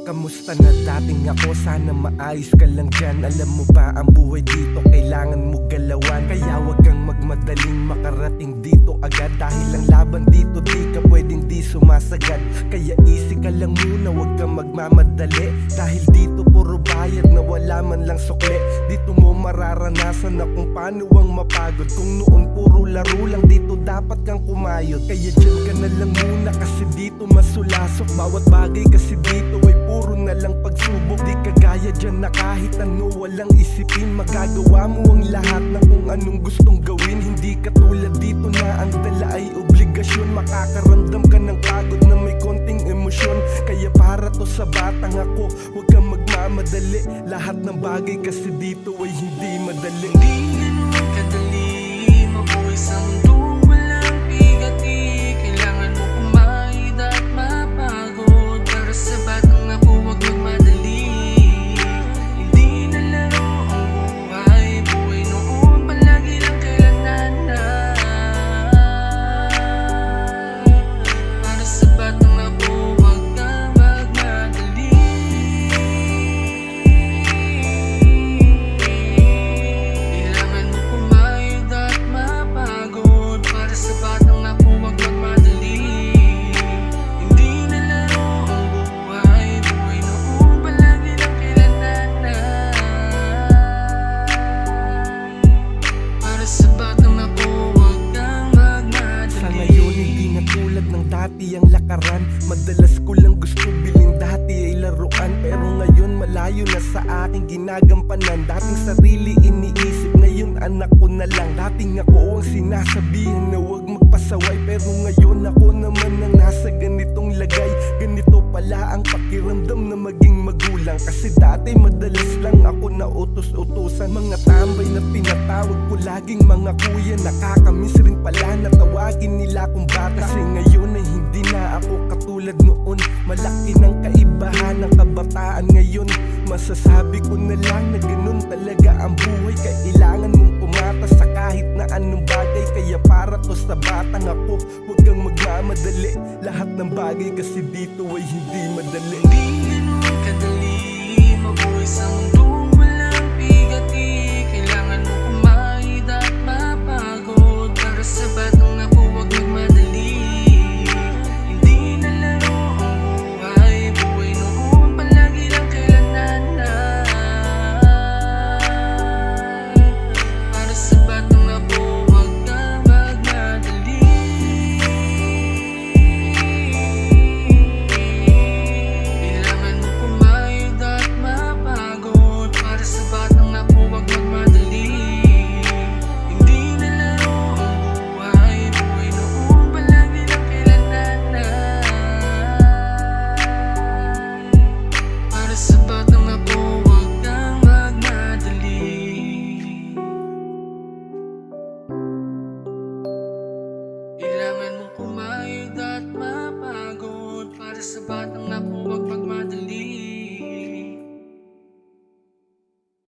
Kamusta na dating ako? Sana maayos ka lang dyan. Alam mo ba ang buhay dito kailangan mo galawan. Kaya wag kang magmadaling makarating dito agad. Dahil ang laban dito di ka pwedeng di sumasagad. Kaya easy ka lang muna, wag kang magmamadali. Dahil dito puro bayad na wala man lang sukli. Dito mo mararanasan na kung paano ang mapagod. Kung noon puro laro lang, dito dapat kang kumayod. Kaya dyan ka na lang muna kasi dito masulasok. Bawat bagay kasi dito ay puro na lang pagsubok. Di kagaya dyan na kahit ano walang isipin. Magagawa mo ang lahat ng kung anong gustong gawin. Hindi katulad dito na ang dala ay obligasyon. Makakaramdam ka ng pagod na may konting emosyon. Kaya para to sa batang ako, huwag kang magmamadali. Lahat ng bagay kasi dito ay hindi madali. Hindi ganun kadali mabuhay sa mundong walang bigati. Kailangan mo kumayod at mapagod. Para sa batang ako huwag magmadali. Hindi na laro ang buhay. Buhay noon palagi lang kailangan na. Para sa batang ako huwag kang magmadali. Kailangan mo kumayod at mapagod. Para sa batang ako huwag magmadali. Hindi na laro ang buhay. Buhay noon palagi lang kailangan na. Para sa batang ako huwag kang magmadali. Sa ngayon hindi na tulad ng dati ang lakaran. Madalas ko lang gusto bilhin, dati ay laruan. Pero ngayon malayo na sa aking ginagampanan. Dating sarili iniisip, ngayon anak ko na lang. Dating ako ang sinasabihan na huwag magpasaway. Pero ngayon ako naman ang nasa ganitong lagay. Ganito pala ang pakiramdam na maging magulang. Kasi dati madalas lang ako na utos-utusan. Mga tambay na tinatawag ko laging mga kuya. Nakakamiss rin pala na tawagin nila kong bata. Kasi ngayon ay hindi na ako katulad noon. Malaki ng kaibahan ng kabataan ngayon. Masasabi ko na lang na ganun talaga ang buhay. Kailangan mong pumatas sa kahit na anong bagay. Kaya para to sa batang ako, huwag kang magmamadali. Lahat ng bagay kasi dito ay hindi madali. Hindi ganun kadali mabuhay sa mundong walang bigati. Kailangan mo kumayod at mapagod. Para sa batang ako huwag magmadali. Hindi na laro ang buhay. Buhay noon palagi lang kailangan na. Para sa batang ako huwag kang magmadali. Kailangan mo kumayod at mapagod. Para sa batang ako huwag magmadali. Hindi na laro ang buhay. Buhay noon palagi lang kailangan na. Para sa batang ako huwag kang magmadali. Kailangan mo kumayod at mapagod. Para sa batang ako